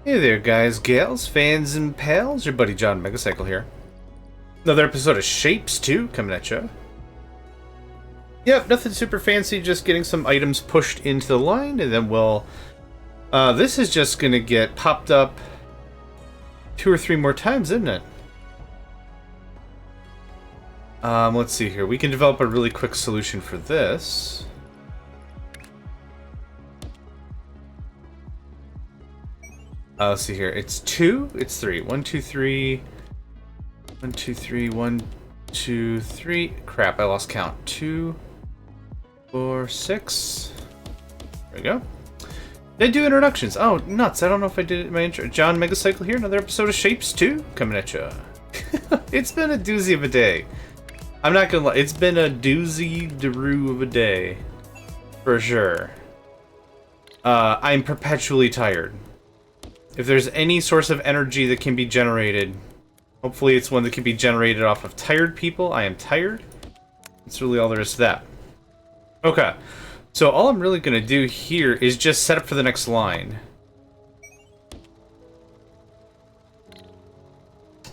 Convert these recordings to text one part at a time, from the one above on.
Hey there, guys, gals, fans, and pals. Your buddy JohnMegacycle here. Another episode of Shapez 2 coming at you. Yep, nothing super fancy, just getting some items pushed into the line, and then we'll... this is just gonna get popped up 2 or 3 more times, isn't it? Let's see here. We can develop a really quick solution for this. Let's see here. It's 2. It's 3. 1, 2, 3. 1, 2, 3. 1, 2, 3. Crap, I lost count. 2, 4, 6. There we go. Did I do introductions? Oh, nuts. I don't know if I did my intro. JohnMegacycle here. Another episode of Shapez 2 coming at you. It's been a doozy of a day. I'm not gonna lie. It's been a doozy-daroo of a day. For sure. I'm perpetually tired. If there's any source of energy that can be generated, hopefully it's one that can be generated off of tired people. I am tired. That's really all there is to that. Okay. So all I'm really going to do here is just set up for the next line.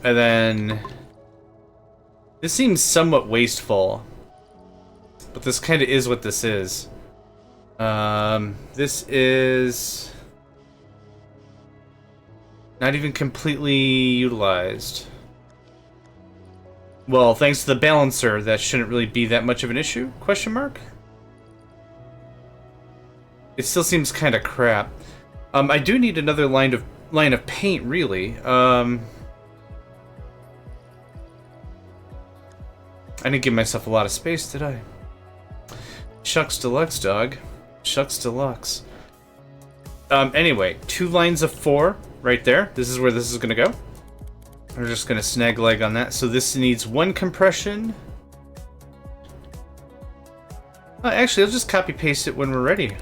And then... this seems somewhat wasteful. But this kind of is what this is. This is... not even completely utilized. Well, thanks to the balancer, that shouldn't really be that much of an issue? Question mark? It still seems kind of crap. I do need another line of paint, really. I didn't give myself a lot of space, did I? Shucks deluxe, dog. Shucks deluxe. Anyway, 2 lines of 4 right there. This is where this is gonna go. We're just gonna snag leg on that. So this needs 1 compression. Actually, I'll just copy paste it when we're ready.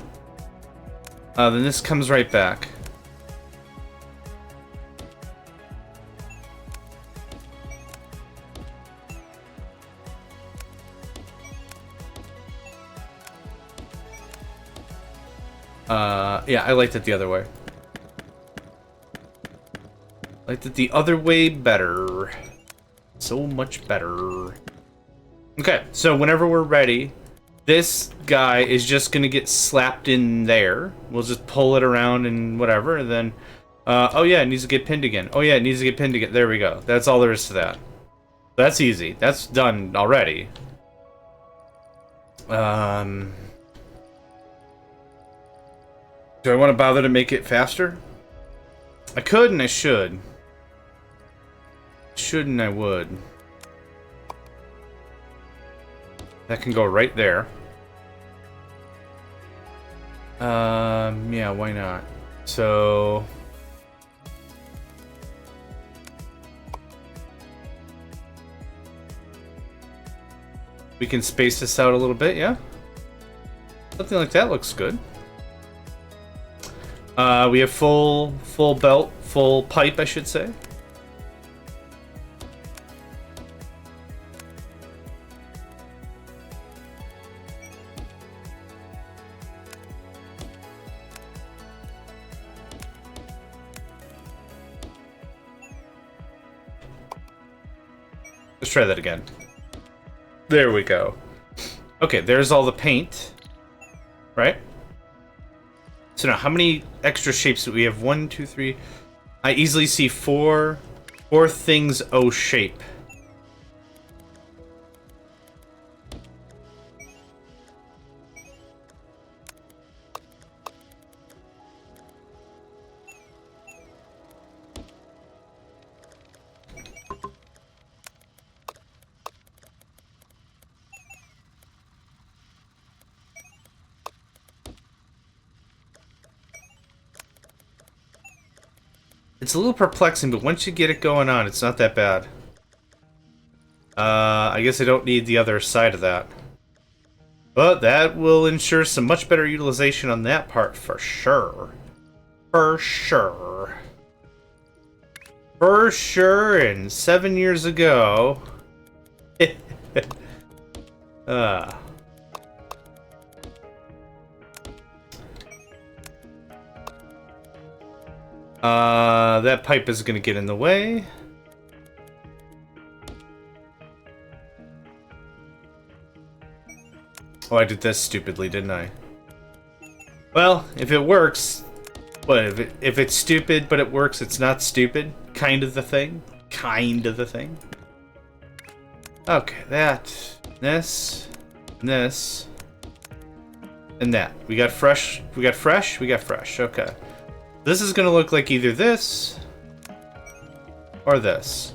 Then this comes right back. Yeah, I liked it the other way. Liked it the other way better. So much better. Okay, so whenever we're ready, this guy is just gonna get slapped in there. We'll just pull it around and whatever, and then... oh yeah, it needs to get pinned again. Oh yeah, it needs to get pinned again. There we go. That's all there is to that. That's easy. That's done already. Do I want to bother to make it faster? I could and I should. Should and I would. That can go right there. Yeah, why not? So... we can space this out a little bit, yeah? Something like that looks good. We have full belt, full pipe, I should say. Let's try that again. There we go. Okay, there's all the paint. Right? So now, how many extra shapes do we have? 1, 2, 3. I easily see 4 things O shape. It's a little perplexing, but once you get it going on, it's not that bad. I guess I don't need the other side of that. But that will ensure some much better utilization on that part for sure. For sure. For sure, and 7 years ago... That pipe is gonna get in the way. Oh, I did this stupidly, didn't I? Well, if it works, what if it's stupid but it works? It's not stupid, kind of the thing. Kind of the thing. Okay, that, this, and that. We got fresh. We got fresh. We got fresh. Okay. This is gonna look like either this or this.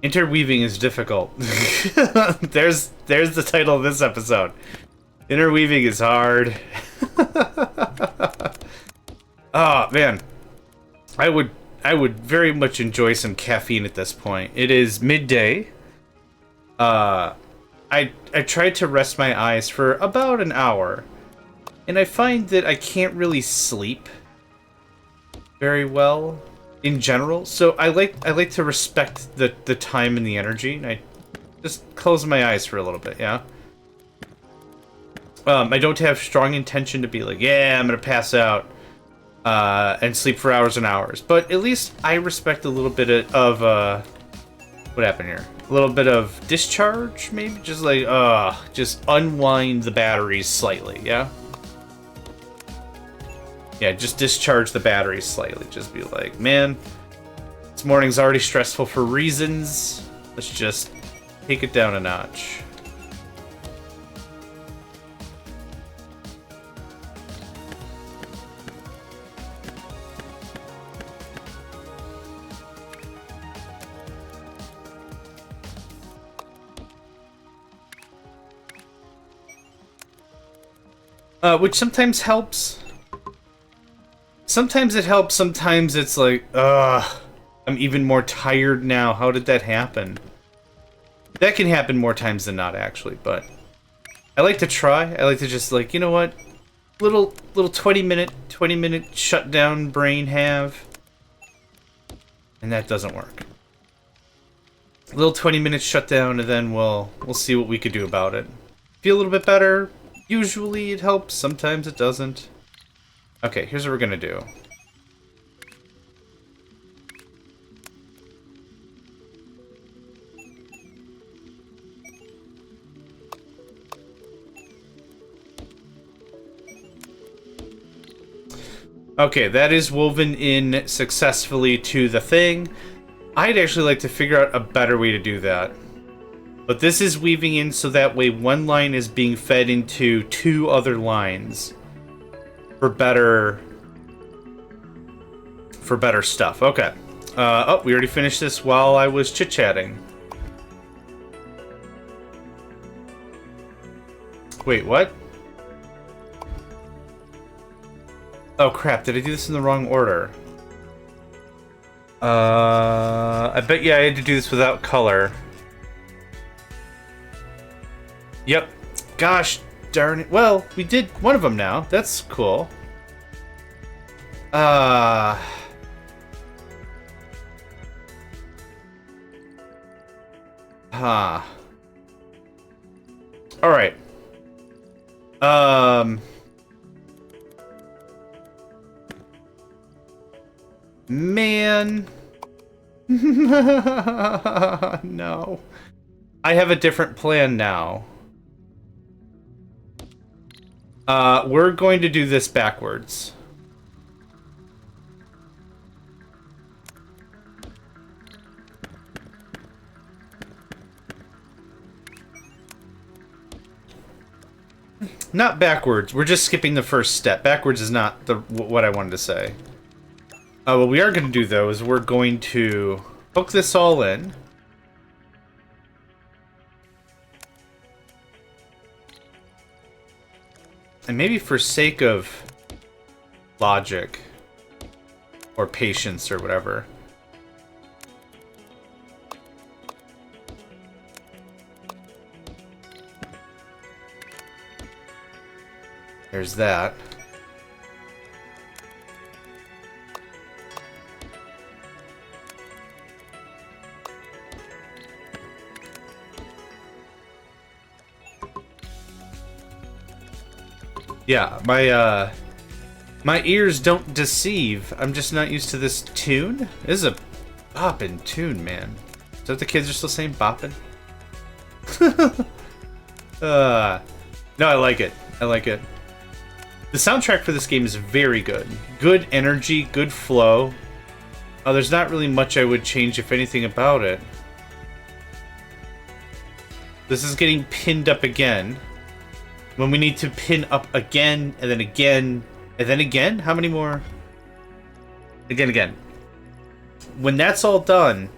Interweaving is difficult. there's the title of this episode. Interweaving is hard. Oh man, I would very much enjoy some caffeine at this point. It is midday. I tried to rest my eyes for about an hour, and I find that I can't really sleep very well in general. So I like to respect the time and the energy, and I just close my eyes for a little bit. Yeah. I don't have strong intention to be like, yeah, I'm gonna pass out and sleep for hours and hours. But at least I respect a little bit of what happened here? A little bit of discharge, maybe? Just like, just unwind the batteries slightly, yeah? Yeah, just discharge the batteries slightly. Just be like, man, this morning's already stressful for reasons. Let's just take it down a notch. Which sometimes helps. Sometimes it helps, sometimes it's like, I'm even more tired now. How did that happen? That can happen more times than not, actually, but I like to try. I like to just, like, you know what? Little 20-minute shutdown brain have. And that doesn't work. A little 20-minute shutdown, and then we'll see what we could do about it. Feel a little bit better. Usually it helps, sometimes it doesn't. Okay, here's what we're gonna do. Okay, that is woven in successfully to the thing. I'd actually like to figure out a better way to do that. But this is weaving in so that way one line is being fed into two other lines. For better stuff. Okay. Oh, we already finished this while I was chit-chatting. Wait, what? Oh crap, did I do this in the wrong order? I bet I had to do this without color. Yep. Gosh darn it. Well, we did one of them now. That's cool. Huh. Alright. Man. No. I have a different plan now. We're going to do this backwards. Not backwards. We're just skipping the first step. Backwards is not what I wanted to say. What we are going to do, though, is we're going to hook this all in. And maybe for sake of logic, or patience or whatever. There's that. Yeah, my ears don't deceive. I'm just not used to this tune. This is a boppin' tune, man. Is that what the kids are still saying, boppin'? No, I like it. I like it. The soundtrack for this game is very good. Good energy, good flow. There's not really much I would change, if anything, about it. This is getting pinned up again. When we need to pin up again, and then again, and then again? How many more? Again. When that's all done,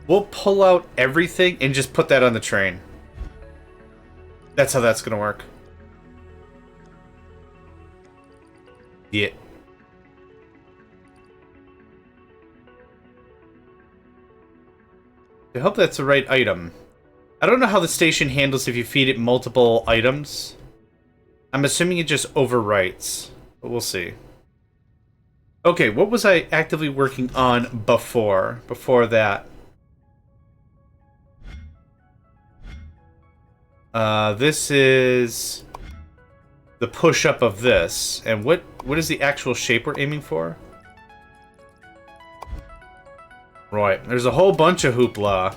we'll pull out everything and just put that on the train. That's how that's gonna work. Yeah. I hope that's the right item. I don't know how the station handles if you feed it multiple items. I'm assuming it just overwrites, but we'll see. Okay, what was I actively working on before that? This is the push-up of this. And what is the actual shape we're aiming for? Right, there's a whole bunch of hoopla.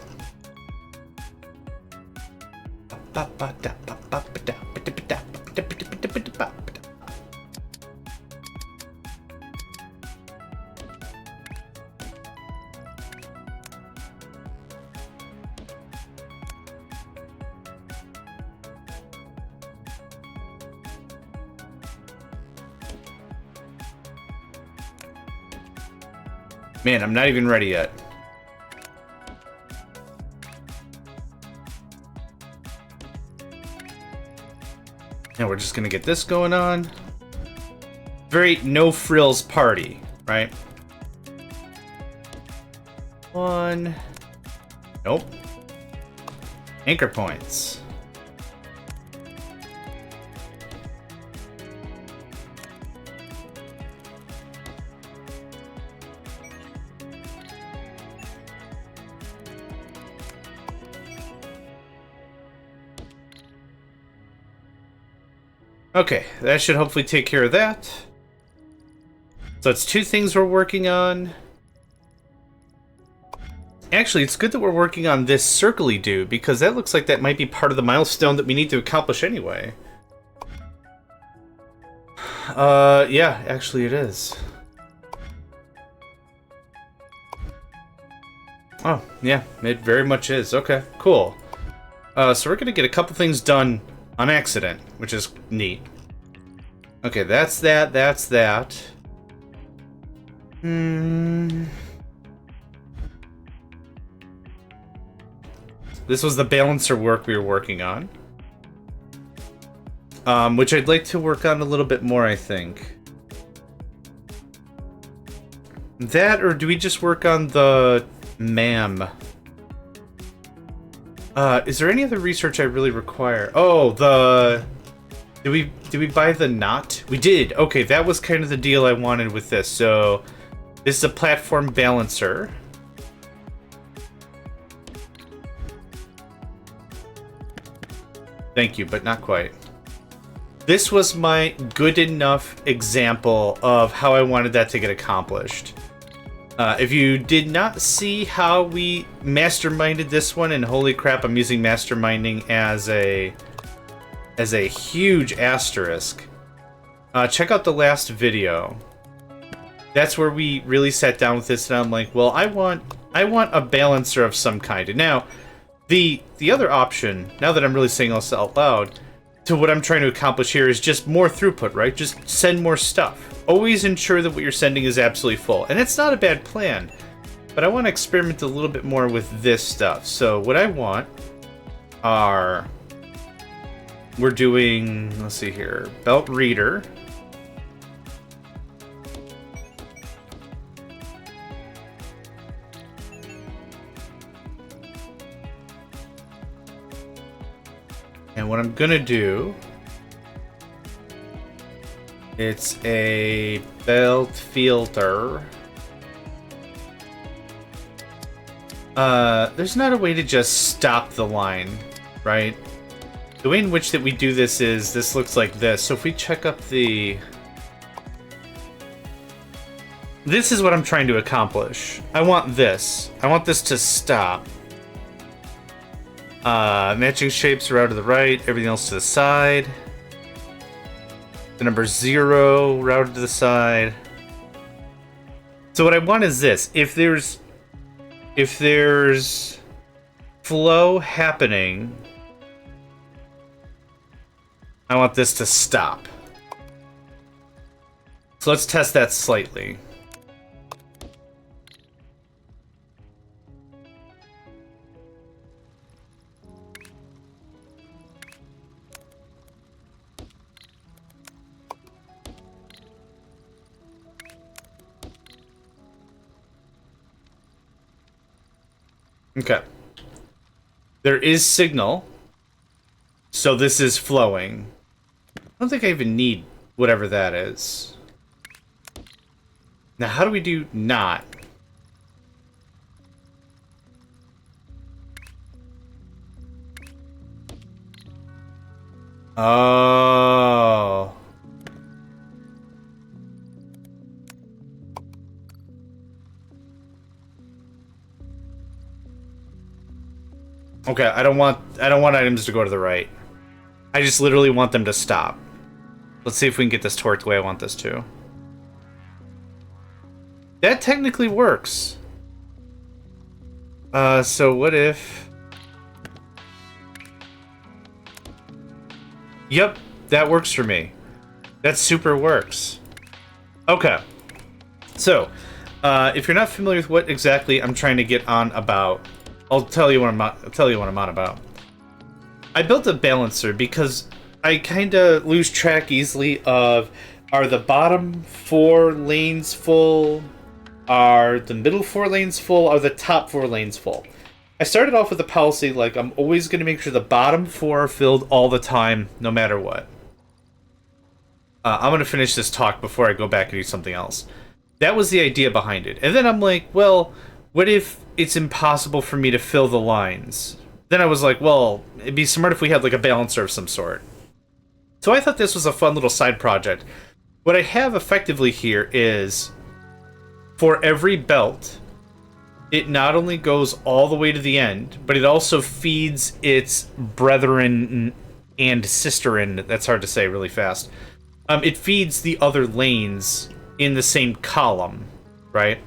Man, I'm not even ready yet. And we're just gonna get this going on. Very no-frills party, right? One. Nope. Anchor points. Okay, that should hopefully take care of that. So it's two things we're working on. Actually, it's good that we're working on this circly-do, because that looks like that might be part of the milestone that we need to accomplish anyway. Yeah, actually it is. Oh, yeah, it very much is. Okay, cool. So we're gonna get a couple things done on accident, which is neat. Okay, that's that, that's that. This was the balancer work we were working on. Which I'd like to work on a little bit more, I think. That, or do we just work on the MAM? Is there any other research I really require? Oh, did we buy the knot? We did. Okay, that was kind of the deal I wanted with this. So, this is a platform balancer. Thank you, but not quite. This was my good enough example of how I wanted that to get accomplished. If you did not see how we masterminded this one, and holy crap, I'm using masterminding as a huge asterisk. Check out the last video. That's where we really sat down with this, and I'm like, well, I want a balancer of some kind. And now, the other option, now that I'm really saying this out loud, to what I'm trying to accomplish here is just more throughput, right? Just send more stuff. Always ensure that what you're sending is absolutely full. And it's not a bad plan, but I want to experiment a little bit more with this stuff. So what I want are, we're doing, let's see here, belt reader. And what I'm gonna do, it's a belt filter. There's not a way to just stop the line, right? The way in which that we do this is, this looks like this. So if we check up the... This is what I'm trying to accomplish. I want this. I want this to stop. Matching shapes are out to the right, everything else to the side. The number 0 routed to the side. So what I want is this. If there's flow happening, I want this to stop. So let's test that slightly. Okay. There is signal. So this is flowing. I don't think I even need whatever that is. Now, how do we do not? Oh. Okay, I don't want items to go to the right. I just literally want them to stop. Let's see if we can get this torqued the way I want this to. That technically works. So what if... Yep, that works for me. That super works. Okay. So, if you're not familiar with what exactly I'm trying to get on about, I'll tell you what I'm on about. I built a balancer because I kind of lose track easily of, are the bottom 4 lanes full? Are the middle 4 lanes full? Are the top 4 lanes full? I started off with a policy like I'm always going to make sure the bottom 4 are filled all the time, no matter what. I'm going to finish this talk before I go back and do something else. That was the idea behind it. And then I'm like, well, what if it's impossible for me to fill the lines? Then I was like, well, it'd be smart if we had like a balancer of some sort. So I thought this was a fun little side project. What I have effectively here is, for every belt, it not only goes all the way to the end, but it also feeds its brethren and sister-in, that's hard to say really fast. It feeds the other lanes in the same column, right?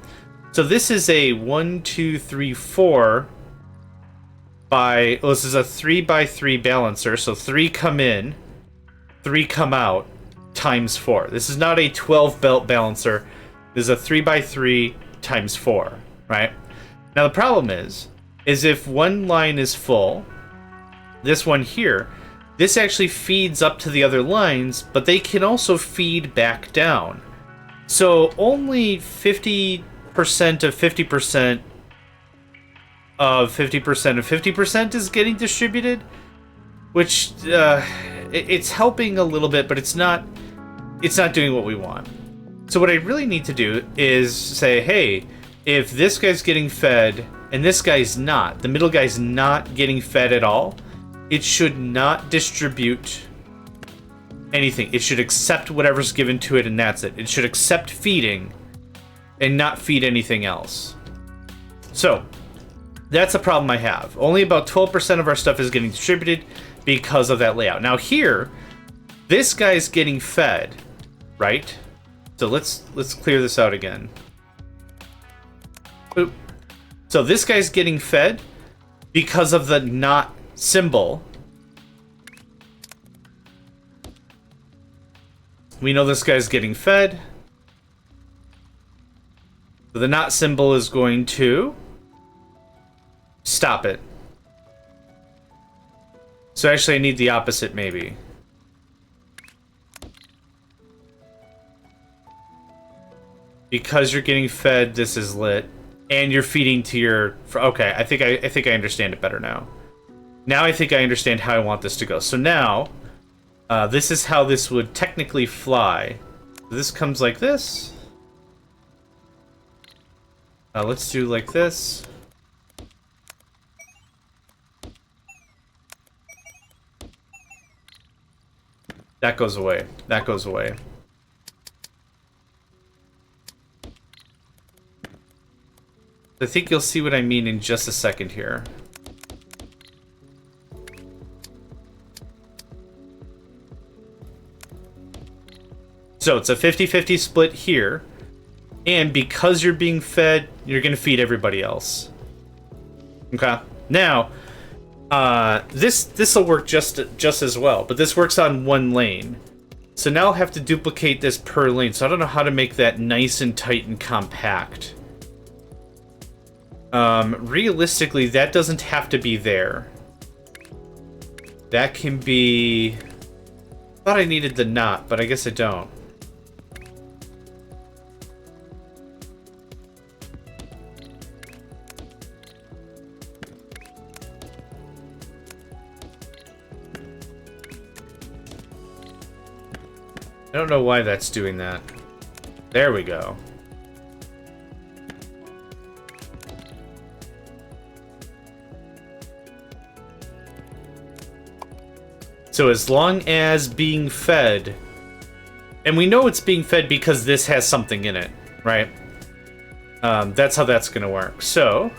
So this is a 1, 2, 3, 4 by... Well, this is a 3 by 3 balancer, so 3 come in, 3 come out, times 4. This is not a 12 belt balancer. This is a 3 by 3 times 4, right? Now the problem is if one line is full, this one here, this actually feeds up to the other lines, but they can also feed back down. So only 50% of 50% of 50% of 50% is getting distributed, which it's helping a little bit, but it's not doing what we want. So what I really need to do is say, hey, if this guy's getting fed and this guy's not, the middle guy's not getting fed at all, it should not distribute anything. It should accept whatever's given to it, and that's it. It should accept feeding and not feed anything else. So that's a problem I have. Only about 12% of our stuff is getting distributed because of that layout. Now here, this guy's getting fed, right? So let's clear this out again. Boop. So this guy's getting fed because of the not symbol. We know this guy's getting fed. So the not symbol is going to stop it. So actually I need the opposite maybe. Because you're getting fed, this is lit. And you're feeding to your... Okay, I think I understand it better now. Now I think I understand how I want this to go. So now, this is how this would technically fly. This comes like this. Let's do like this. That goes away. That goes away. I think you'll see what I mean in just a second here. So it's a 50-50 split here. And because you're being fed, you're going to feed everybody else. Okay. Now, this will work just as well, but this works on one lane. So now I'll have to duplicate this per lane. So I don't know how to make that nice and tight and compact. Realistically, that doesn't have to be there. That can be... I thought I needed the knot, but I guess I don't. I don't know why that's doing that. There we go. So as long as being fed, and we know it's being fed because this has something in it, right? That's how that's going to work. So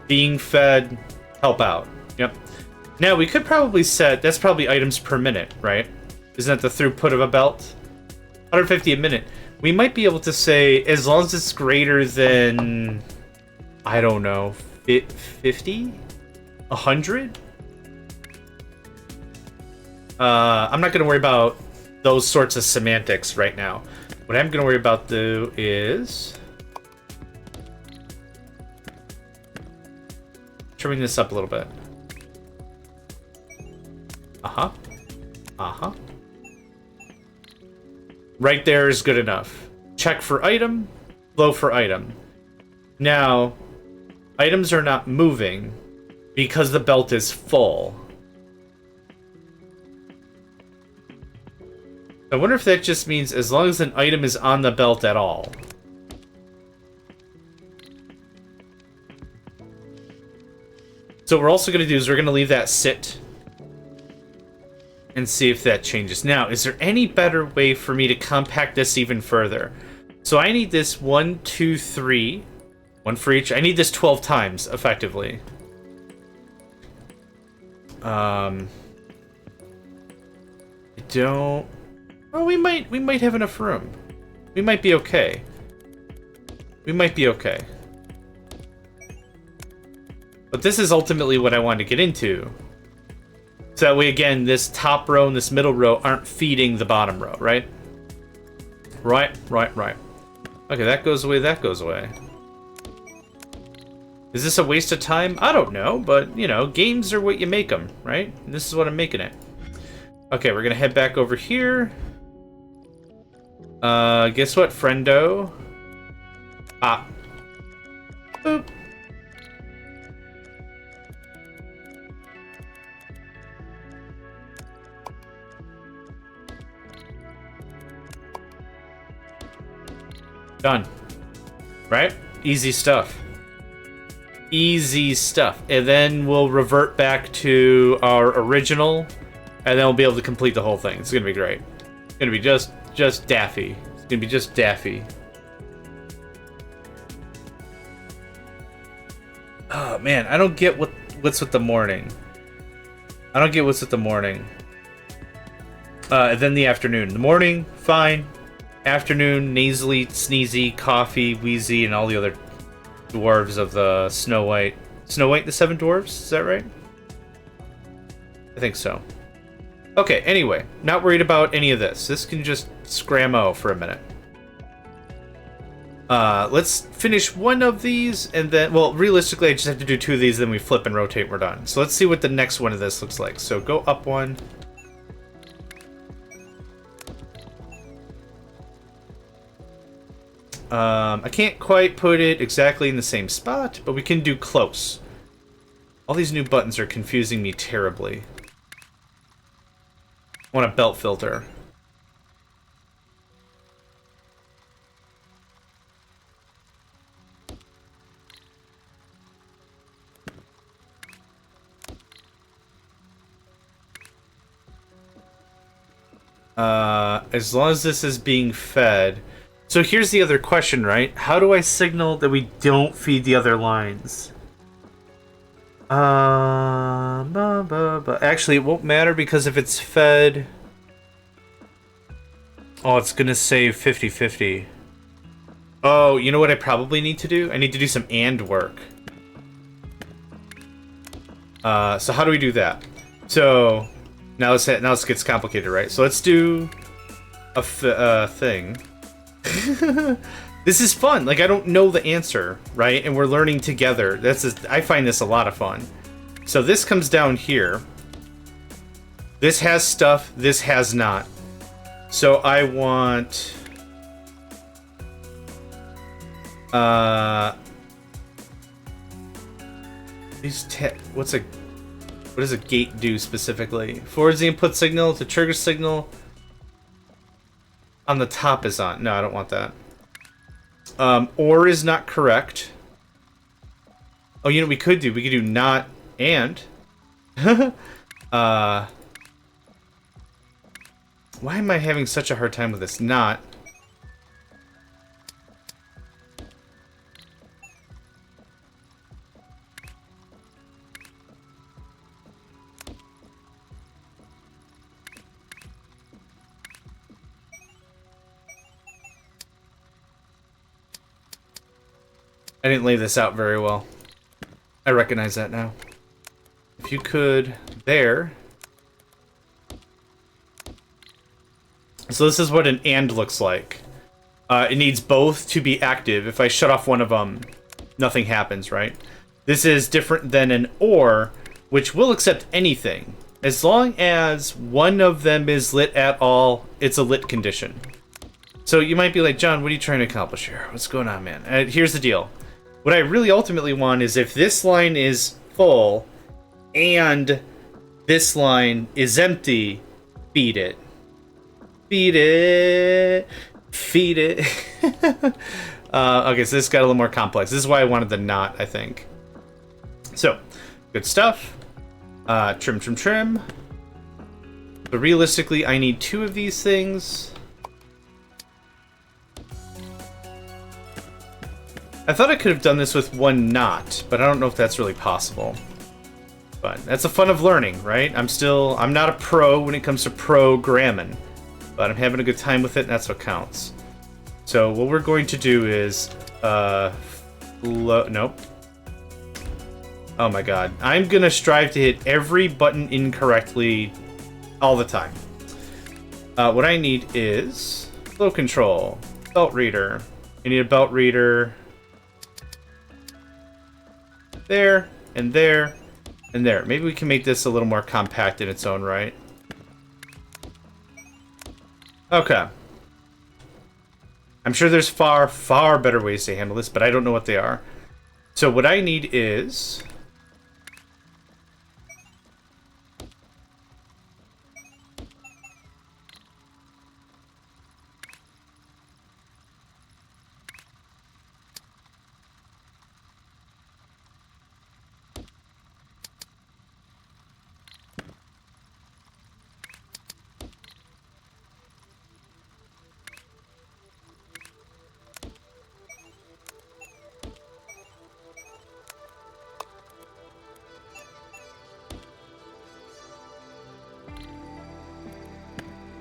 being fed, help out. Yep. Now we could probably set, that's probably items per minute, right? Isn't that the throughput of a belt? 150 a minute. We might be able to say, as long as it's greater than, I don't know, 50? 100? I'm not going to worry about those sorts of semantics right now. What I'm going to worry about, though, is trimming this up a little bit. Uh-huh. Uh-huh. Right there is good enough. Check for item, flow for item. Now, items are not moving because the belt is full. I wonder if that just means as long as an item is on the belt at all. So what we're also going to do is we're going to leave that sit and see if that changes. Now, is there any better way for me to compact this even further? So I need this 1, 2, 3. One for each. I need this 12 times, effectively. I don't... Oh, we might have enough room. We might be okay. We might be okay. But this is ultimately what I want to get into. So that way, again, this top row and this middle row aren't feeding the bottom row, right? Right. Okay, that goes away, that goes away. Is this a waste of time? I don't know, but, you know, games are what you make them, right? And this is what I'm making it. Okay, we're gonna head back over here. Guess what, friendo? Ah. Boop. Done. Right? Easy stuff. Easy stuff. And then we'll revert back to our original, and then we'll be able to complete the whole thing. It's gonna be great. It's gonna be just daffy. It's gonna be just daffy. Oh man, I don't get what's with the morning. I don't get what's with the morning. And then the afternoon. The morning, fine. Afternoon, nasally, sneezy, coffee, wheezy, and all the other dwarves of the Snow White. Snow White and the Seven Dwarves? Is that right? I think so. Okay, anyway, not worried about any of this. This can just scrammo for a minute. Let's finish one of these, and then, well, realistically, I just have to do 2 of these, then we flip and rotate, and we're done. So let's see what the next one of this looks like. So go up 1. I can't quite put it exactly in the same spot, but we can do close. All these new buttons are confusing me terribly. I want a belt filter. As long as this is being fed. So here's the other question, right? How do I signal that we don't feed the other lines? Actually, it won't matter because if it's fed... Oh, it's gonna save 50-50. Oh, you know what I probably need to do? I need to do some AND work. So how do we do that? So... Now this gets complicated, right? So let's do a thing. This is fun. Like, I don't know the answer, right? And we're learning together. I find this a lot of fun. So this comes down here. This has stuff. This has not. So I want... What does a gate do specifically? Forwards the input signal to trigger signal. On the top is on. No, I don't want that. Or is not correct. Oh, you know what we could do? We could do not and. Why am I having such a hard time with this? Not. I didn't lay this out very well. I recognize that now. If you could... There. So this is what an AND looks like. It needs both to be active. If I shut off one of them, nothing happens, right? This is different than an OR, which will accept anything. As long as one of them is lit at all, it's a lit condition. So you might be like, John, what are you trying to accomplish here? What's going on, man? Here's the deal. What I really ultimately want is if this line is full and this line is empty, feed it. Feed it. Feed it. Okay, so this got a little more complex. This is why I wanted the not, I think. So, good stuff. Trim, trim, trim. But realistically, I need 2 of these things. I thought I could have done this with 1 knot, but I don't know if that's really possible. But that's the fun of learning, right? I'm not a pro when it comes to programming, but I'm having a good time with it, and that's what counts. So what we're going to do is, nope. Oh my god. I'm gonna strive to hit every button incorrectly all the time. What I need is flow control, belt reader. I need a belt reader. There, and there, and there. Maybe we can make this a little more compact in its own right. Okay. I'm sure there's far, far better ways to handle this, but I don't know what they are. So what I need is...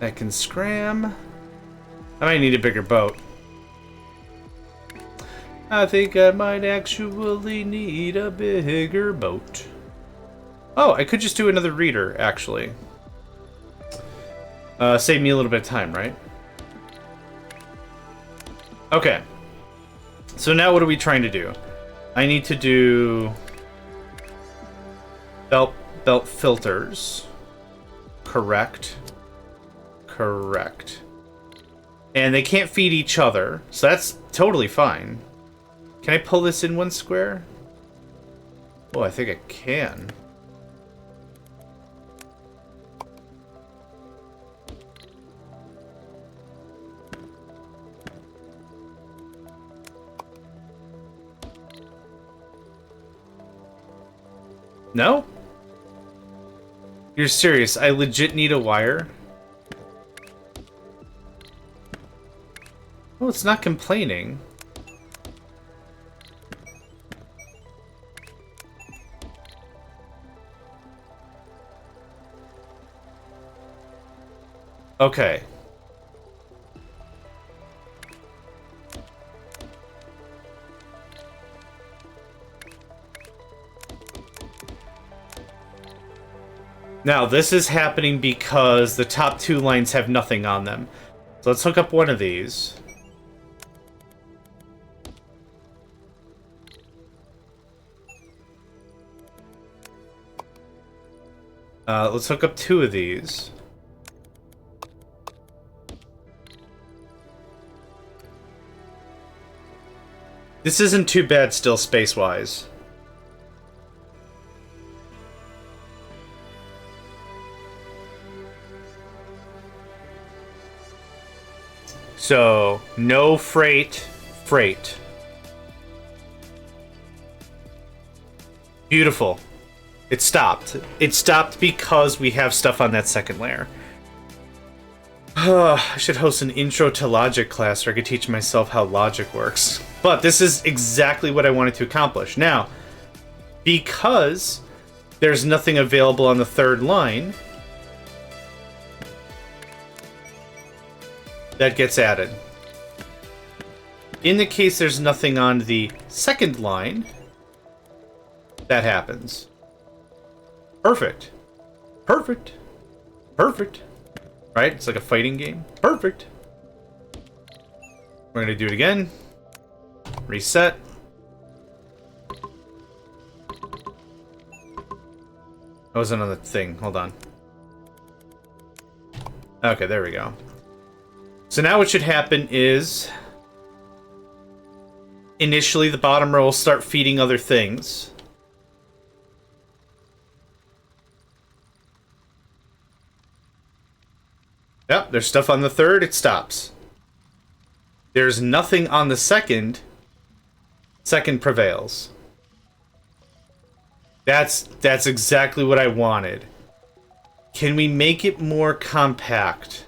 I can scram. I might need a bigger boat. I think I might actually need a bigger boat. Oh, I could just do another reader, actually. Save me a little bit of time, right? Okay. So now what are we trying to do? I need to do... belt filters. Correct. Correct. And they can't feed each other, so that's totally fine. Can I pull this in one square? Oh, I think I can. No? You're serious? I legit need a wire? Oh, it's not complaining. Okay. Now, this is happening because the top two lines have nothing on them. So let's hook up one of these. Let's hook up two of these. This isn't too bad still, space-wise. So, no freight. Beautiful. It stopped. It stopped because we have stuff on that second layer. I should host an intro to logic class where I could teach myself how logic works. But this is exactly what I wanted to accomplish. Now, because there's nothing available on the third line, that gets added. In the case there's nothing on the second line, that happens. Perfect. Perfect. Perfect. Right? It's like a fighting game. Perfect. We're gonna do it again. Reset. I wasn't on the thing. Hold on. Okay, there we go. So now what should happen is initially the bottom row will start feeding other things. Yep, there's stuff on the third, it stops. There's nothing on the second. Second prevails. That's exactly what I wanted. Can we make it more compact?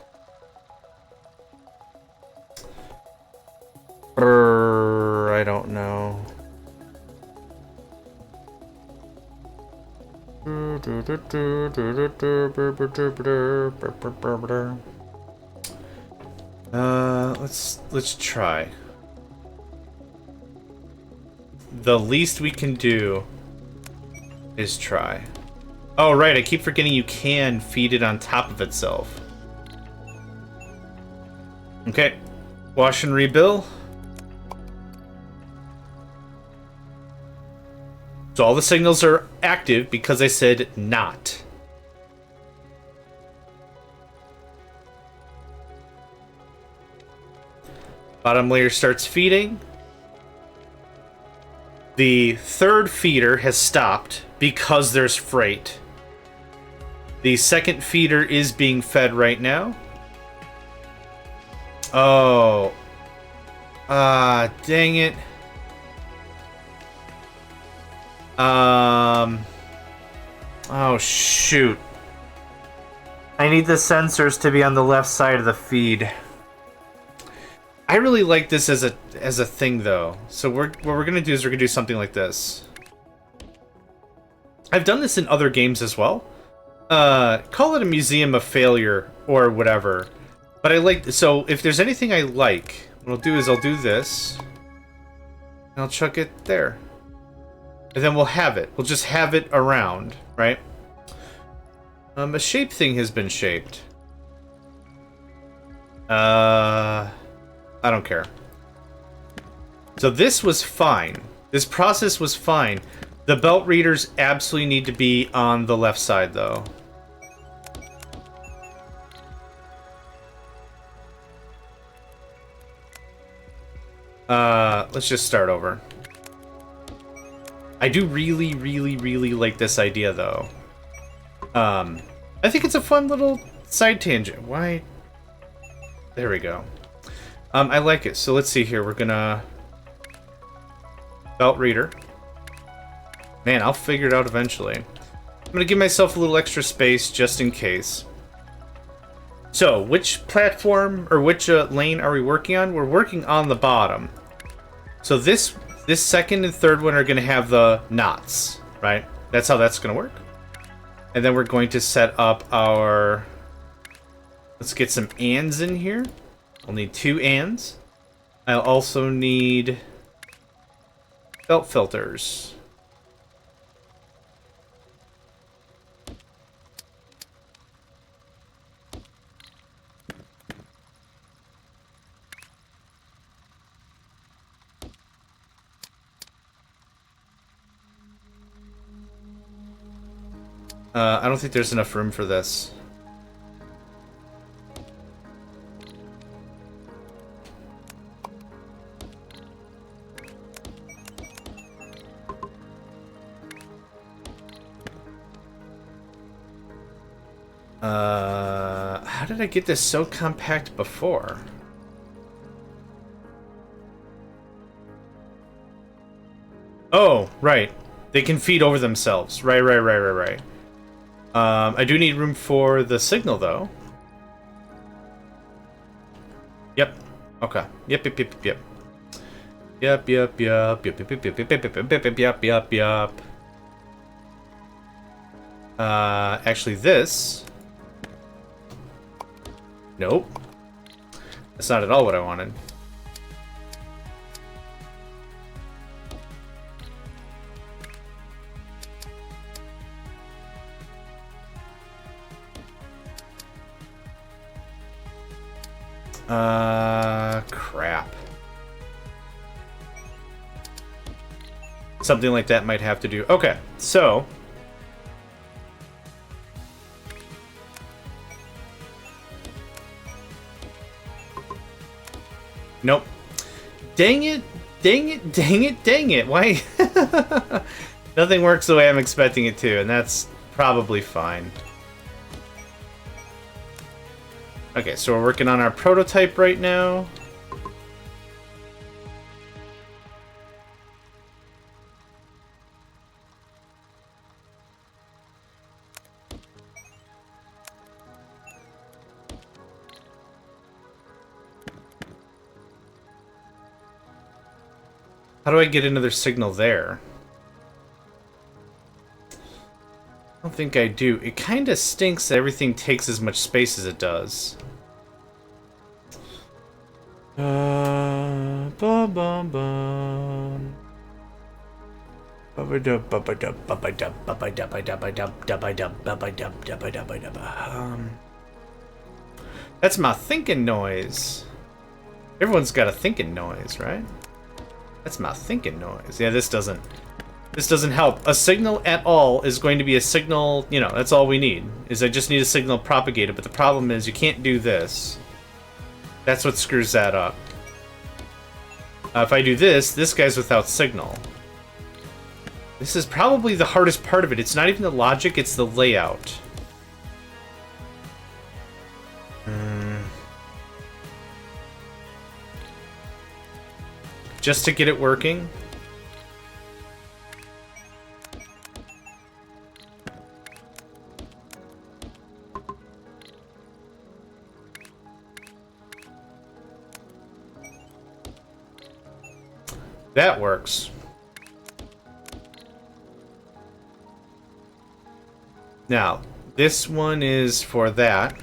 I don't know. Let's try. The least we can do is try. Oh right, I keep forgetting you can feed it on top of itself. Okay. Wash and rebill. So all the signals are active because I said not. Bottom layer starts feeding. The third feeder has stopped because there's freight. The second feeder is being fed right now. Oh. Dang it. Oh, shoot. I need the sensors to be on the left side of the feed. I really like this as a thing, though. So what we're gonna do is we're gonna do something like this. I've done this in other games as well. Call it a museum of failure or whatever. But I like, so if there's anything I like, what I'll do is I'll do this. And I'll chuck it there. And then we'll have it. We'll just have it around, right? A shape thing has been shaped. I don't care. So this was fine. This process was fine. The belt readers absolutely need to be on the left side, though. Let's just start over. I do really, really, really like this idea, though. I think it's a fun little side tangent. Why? There we go. I like it. So let's see here. We're gonna... Belt reader. Man, I'll figure it out eventually. I'm gonna give myself a little extra space just in case. So, which platform or which lane are we working on? We're working on the bottom. So this second and third one are gonna have the knots, right? That's how that's gonna work. And then we're going to set up our... Let's get some ands in here. I'll need 2 ands. I'll also need belt filters. I don't think there's enough room for this. How did I get this so compact before? Oh, right. They can feed over themselves. Right. I do need room for the signal, though. Yep. Okay. Yep. Actually, this... Nope. That's not at all what I wanted. Crap. Something like that might have to do. Okay, so... Nope. Dang it! Why? Nothing works the way I'm expecting it to, and that's probably fine. Okay, so we're working on our prototype right now. How do I get another signal there? I don't think I do. It kind of stinks that everything takes as much space as it does. That's my thinking noise. Everyone's got a thinking noise, right? That's my thinking noise. Yeah, this doesn't help. A signal at all is going to be a signal, you know, that's all we need. Is I just need a signal propagated, but the problem is you can't do this. That's what screws that up. If I do this, this guy's without signal. This is probably the hardest part of it. It's not even the logic, it's the layout. Just to get it working. That works. Now, this one is for that.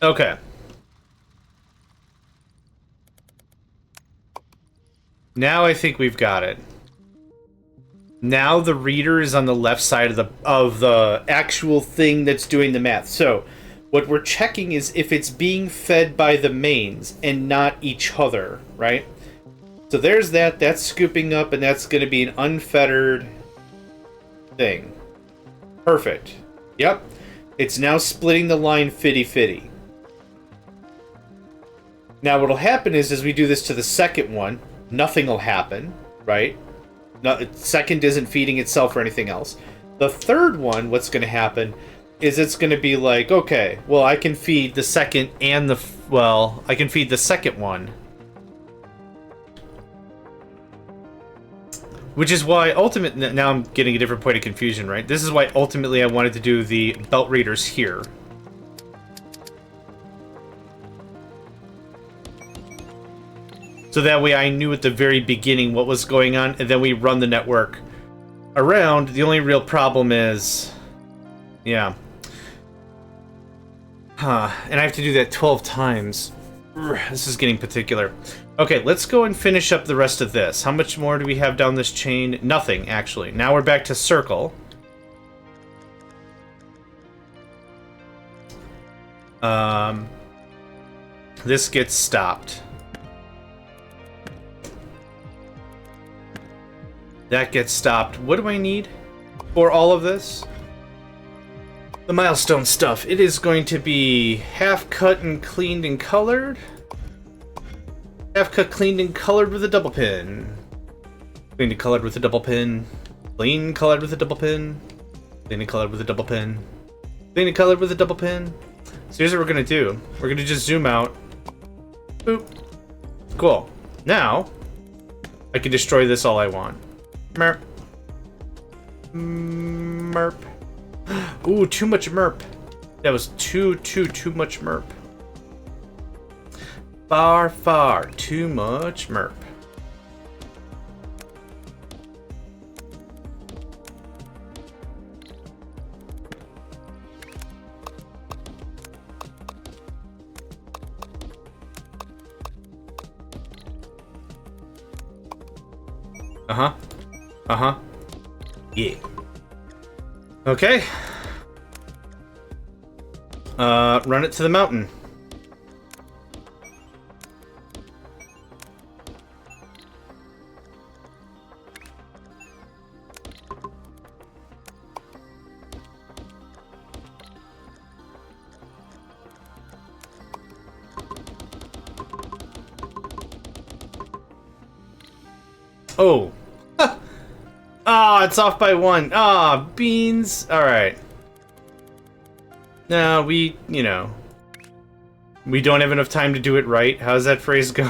Okay. Now I think we've got it. Now the reader is on the left side of the actual thing that's doing the math. So, what we're checking is if it's being fed by the mains and not each other, right? So there's that. That's scooping up, and that's going to be an unfettered thing. Perfect. Yep. It's now splitting the line fitty-fitty. Now what'll happen is, as we do this to the second one, nothing will happen, right? No, second isn't feeding itself or anything else. The third one, what's going to happen is it's going to be like, okay, well, I can feed the second and I can feed the second one. Which is why ultimately, now I'm getting a different point of confusion, right? This is why ultimately I wanted to do the belt readers here. So that way I knew at the very beginning what was going on, and then we run the network around. The only real problem is... yeah. Huh. And I have to do that 12 times. This is getting particular. Okay, let's go and finish up the rest of this. How much more do we have down this chain? Nothing, actually. Now we're back to circle. This gets stopped. That gets stopped. What do I need for all of this? The milestone stuff. It is going to be half cut and cleaned and colored. Half cut, cleaned and colored with a double pin. Cleaned and colored with a double pin. Clean colored with a double pin. Clean and colored with a double pin. Clean and colored with a double pin. So here's what we're gonna do. We're gonna just zoom out. Boop. Cool. Now, I can destroy this all I want. Merp. Merp. Ooh, too much merp. That was too much merp. Far too much merp. Yeah. Okay. Run it to the mountain. Oh. Ah, it's off by one. Ah, beans. All right. No, we don't have enough time to do it right. How's that phrase go?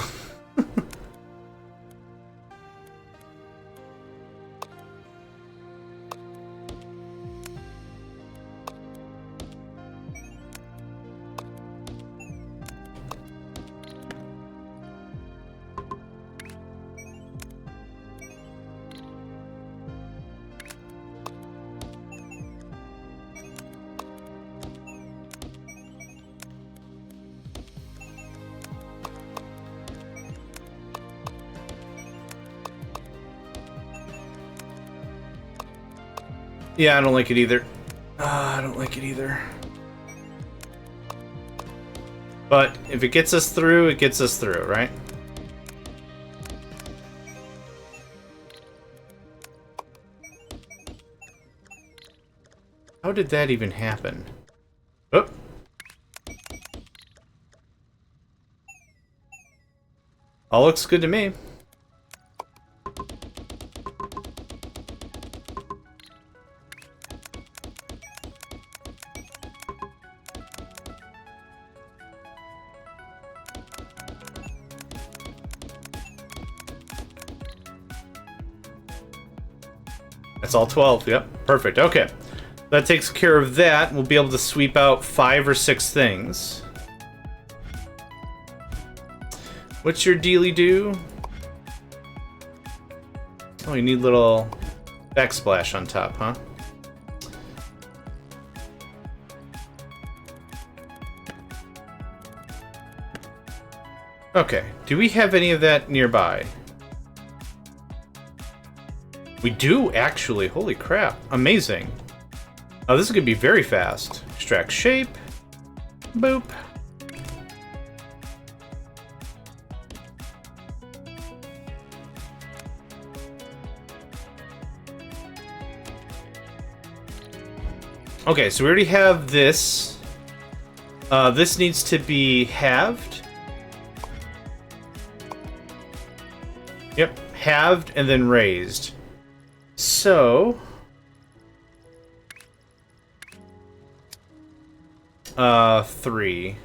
Yeah, I don't like it either. I don't like it either. But if it gets us through, it gets us through, right? How did that even happen? Oh. All looks good to me. That's all 12, yep. Perfect, okay. That takes care of that. We'll be able to sweep out 5 or 6 things. What's your dealy-do? Oh, you need little backsplash on top, huh? Okay, do we have any of that nearby? We do, actually. Holy crap. Amazing. Oh, this is going to be very fast. Extract shape. Boop. Okay, so we already have this. This needs to be halved. Yep, halved and then raised. So... 3.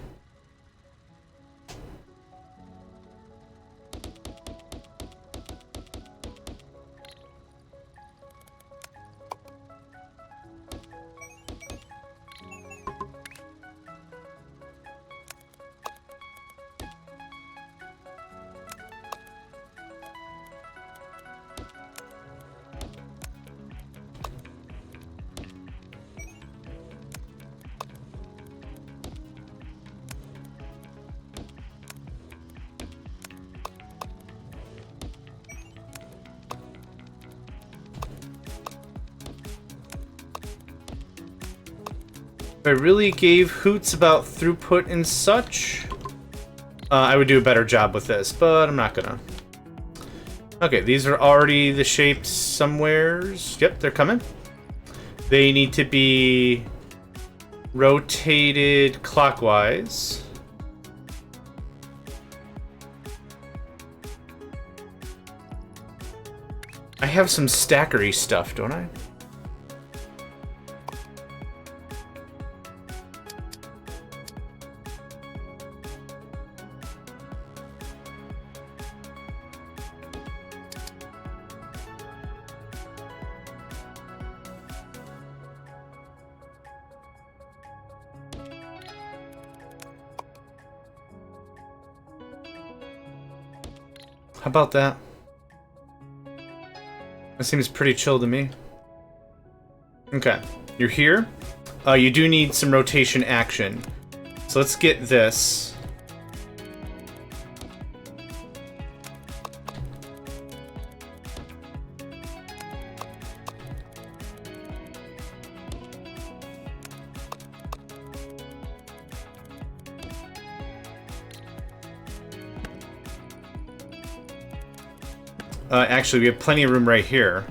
If I really gave hoots about throughput and such, I would do a better job with this, but I'm not gonna. Okay, these are already the shapes somewheres. Yep, they're coming. They need to be rotated clockwise. I have some stackery stuff, don't I? How about that? That seems pretty chill to me. Okay, you're here. You do need some rotation action. So let's get this. Actually, we have plenty of room right here.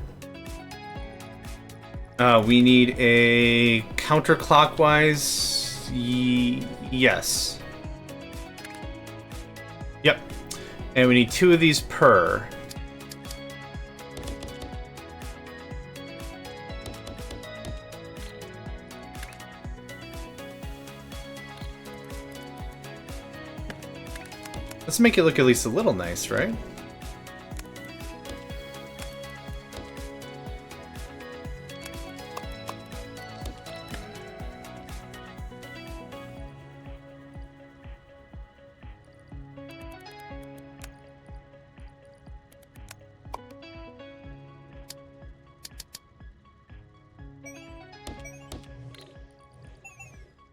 We need a counterclockwise. Yes. Yep. And we need 2 of these per. Let's make it look at least a little nice, right?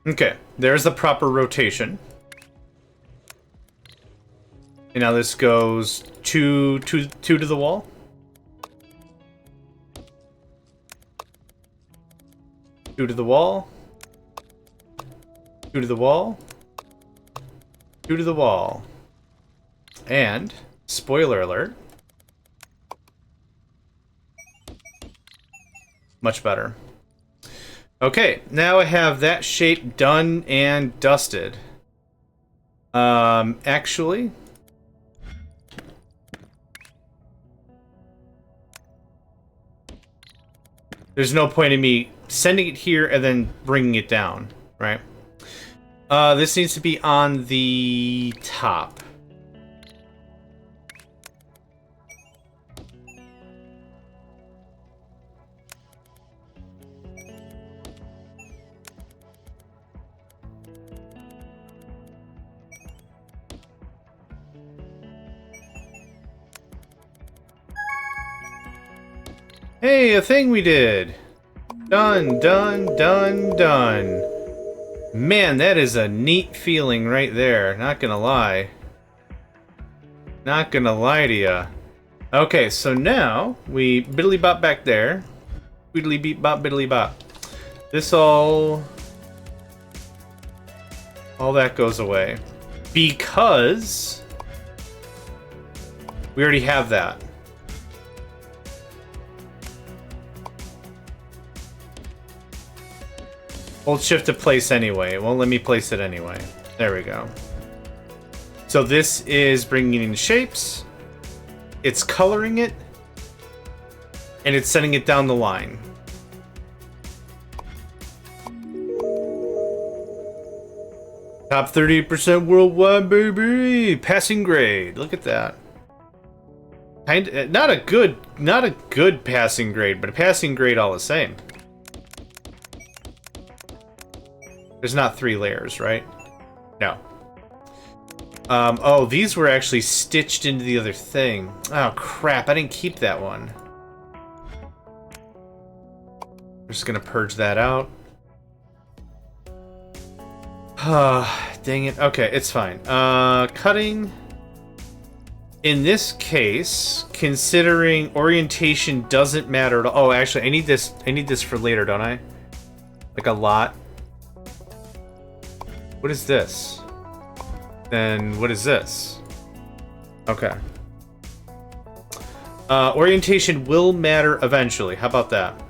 Okay, there's the proper rotation. And now this goes two to the wall. Two to the wall. 2 to the wall. 2 to the wall. And, spoiler alert, much better. Okay, now I have that shape done and dusted. Actually, there's no point in me sending it here and then bringing it down, right? This needs to be on the top. Hey, a thing we did! Done, done, done, done. Man, that is a neat feeling right there. Not gonna lie. Not gonna lie to ya. Okay, so now we biddly bop back there. Biddly beep bop, biddly bop. This all that goes away. Because we already have that. Hold shift to place anyway. Well, let me place it anyway. There we go. So this is bringing in shapes. it's coloring it, and it's sending it down the line. Top 38% worldwide, baby! Passing grade. Look at that. Not a good passing grade, but a passing grade all the same. There's not 3 layers, right? No. Oh, these were actually stitched into the other thing. Oh, crap. I didn't keep that one. I'm just gonna purge that out. Dang it. Okay, it's fine. Cutting. In this case, considering orientation doesn't matter at all. Oh, actually, I need this for later, don't I? Like a lot. What is this? Then what is this? Okay. Orientation will matter eventually. How about that?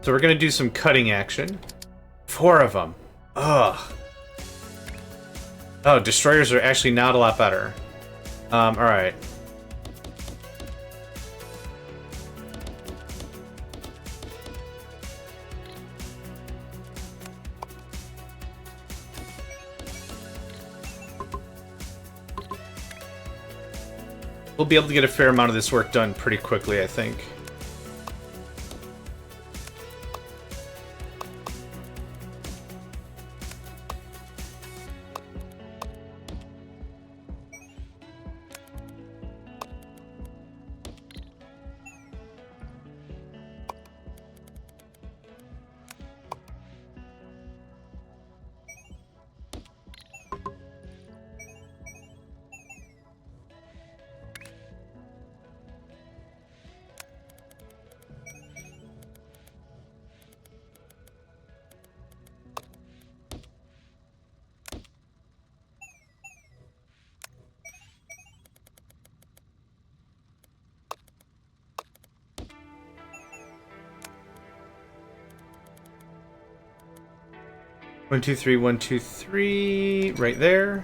So we're gonna do some cutting action. 4 of them. Ugh. Oh, destroyers are actually not a lot better. Alright. We'll be able to get a fair amount of this work done pretty quickly, I think. One, two, three, 1, 2, 3, right there.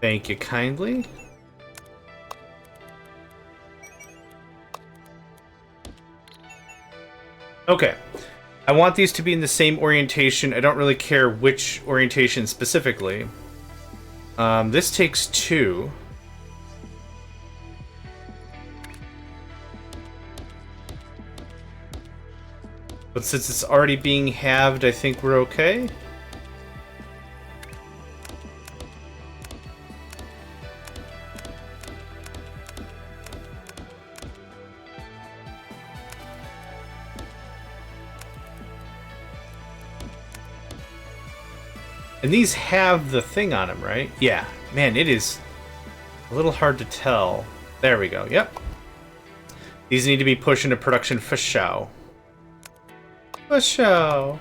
Thank you kindly. Okay. I want these to be in the same orientation. I don't really care which orientation specifically. This takes 2. But since it's already being halved, I think we're okay. And these have the thing on them, right? Yeah. Man, it is a little hard to tell. There we go. Yep. These need to be pushed into production for show. For show.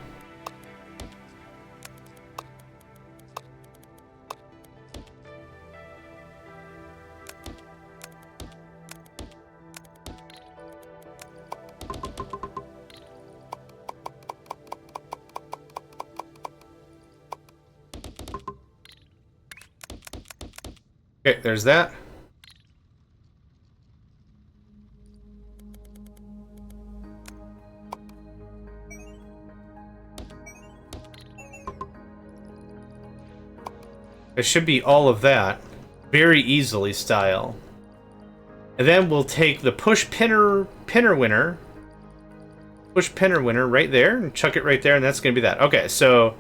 Okay, there's that. It should be all of that. Very easily style. And then we'll take the push pinner winner. Push pinner winner right there and chuck it right there, and that's gonna be that. Okay, so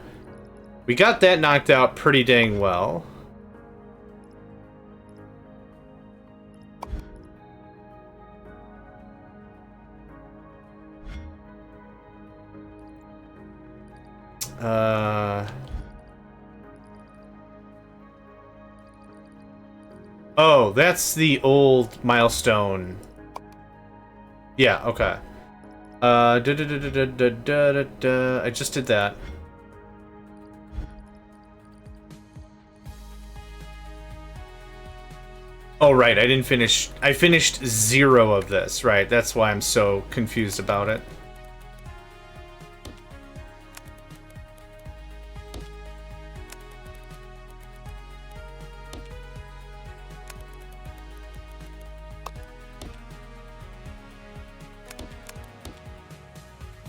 we got that knocked out pretty dang well. Oh, that's the old milestone. Yeah, okay. I just did that. Oh, right, I didn't finish. I finished 0 of this, right? That's why I'm so confused about it.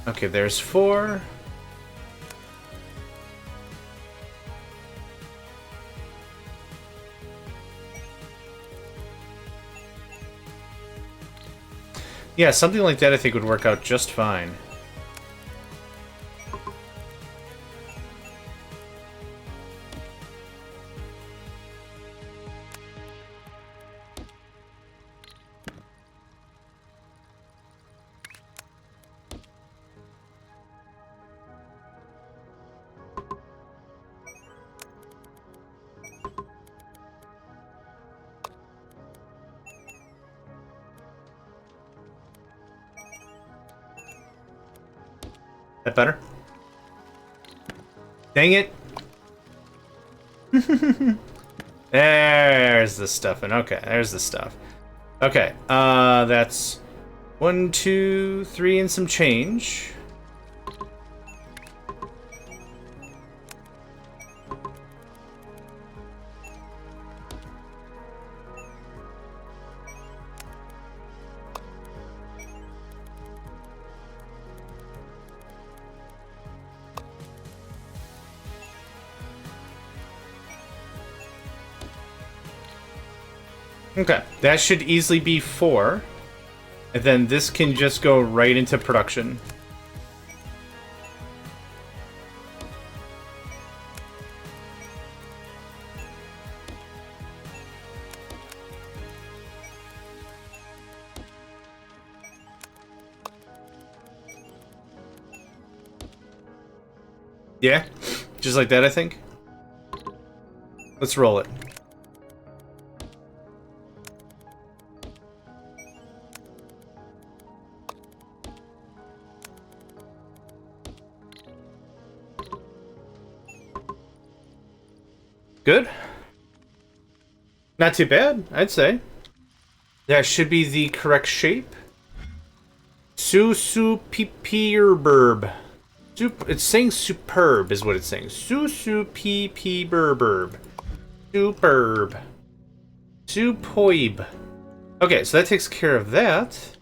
Okay, there's 4. Yeah, something like that I think would work out just fine. That better? Dang it! There's the stuff, and okay, there's the stuff. Okay, that's 1, 2, 3, and some change. Okay, that should easily be 4. And then this can just go right into production. Yeah, just like that, I think. Let's roll it. Good. Not too bad, I'd say. That should be the correct shape. Su-su-pee-pee-burb. It's saying superb is what it's saying. Su-su-pee-pee-burb. Superb. Superb. Okay, so that takes care of that.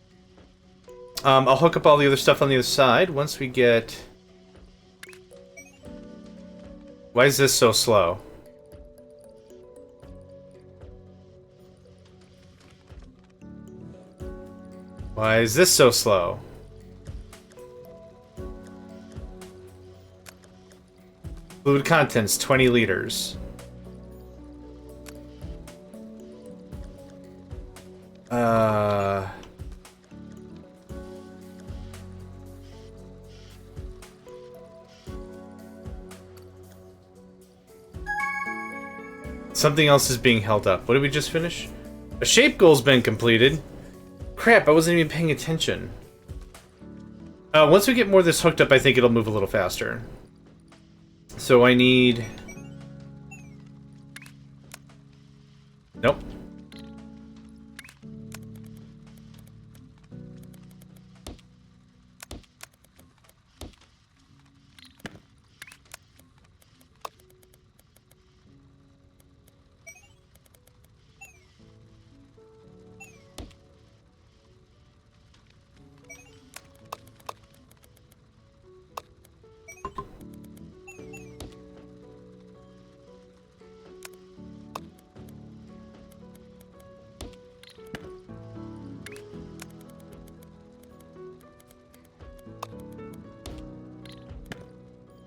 I'll hook up all the other stuff on the other side once we get... Why is this so slow? Why is this so slow? Fluid contents, 20 liters. Something else is being held up. What did we just finish? A shape goal's been completed. Crap, I wasn't even paying attention. Once we get more of this hooked up, I think it'll move a little faster. So I need... Nope.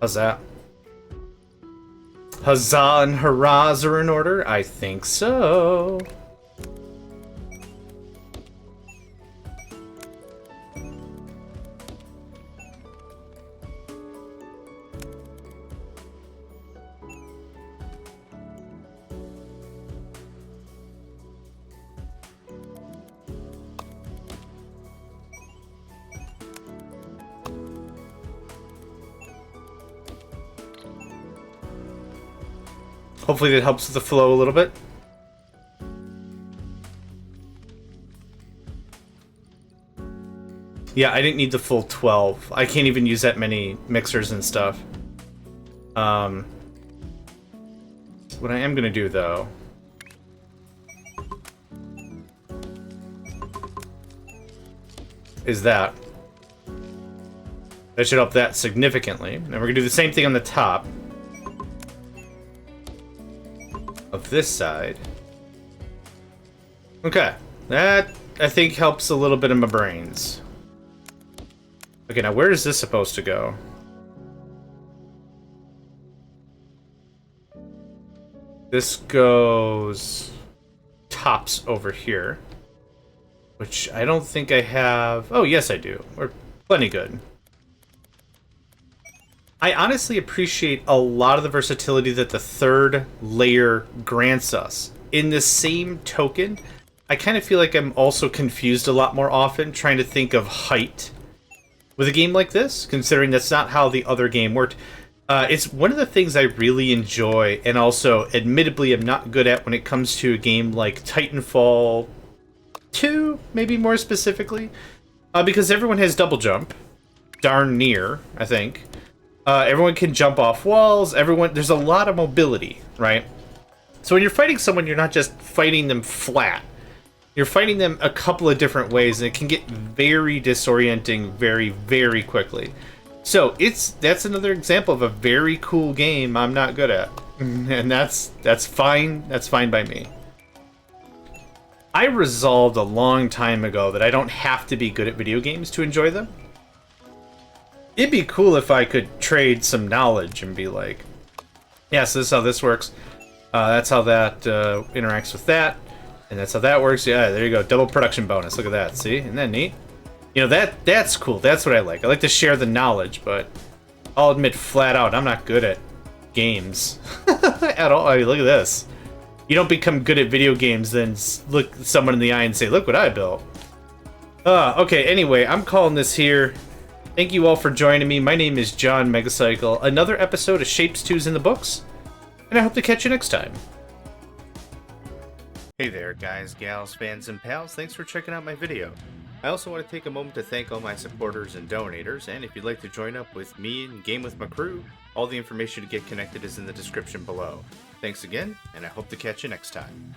How's that? Huzzah and hurrahs are in order? I think so. Hopefully that helps with the flow a little bit. Yeah, I didn't need the full 12. I can't even use that many mixers and stuff. What I am gonna do though is that. That should help that significantly. And we're gonna do the same thing on the top of this side. Okay, that I think helps a little bit in my brains. Okay, now where is this supposed to go? This goes tops over here, which I don't think I have. Oh, yes, I do. We're plenty good. I honestly appreciate a lot of the versatility that the third layer grants us. In the same token, I kind of feel like I'm also confused a lot more often trying to think of height with a game like this, considering that's not how the other game worked. It's one of the things I really enjoy, and also, admittedly, I'm not good at when it comes to a game like Titanfall 2, maybe more specifically, because everyone has double jump, darn near, I think. Everyone can jump off walls, there's a lot of mobility, right? So when you're fighting someone, you're not just fighting them flat. You're fighting them a couple of different ways, and it can get very disorienting very, very quickly. So that's another example of a very cool game I'm not good at, and that's fine. That's fine by me. I resolved a long time ago that I don't have to be good at video games to enjoy them. It'd be cool if I could trade some knowledge and be like, yeah, so this is how this works. That's how that interacts with that, and that's how that works. Yeah, there you go, double production bonus. Look at that. See, isn't that neat? You know, that's cool. That's what I like. I like to share the knowledge, but I'll admit flat out, I'm not good at games at all. I mean, look at this. You don't become good at video games, then look someone in the eye and say, look what I built. Okay, anyway, I'm calling this here. Thank you all for joining me. My name is JohnMegacycle. Another episode of Shapez 2's in the books, and I hope to catch you next time. Hey there, guys, gals, fans, and pals. Thanks for checking out my video. I also want to take a moment to thank all my supporters and donators, and if you'd like to join up with me and game with my crew, all the information to get connected is in the description below. Thanks again, and I hope to catch you next time.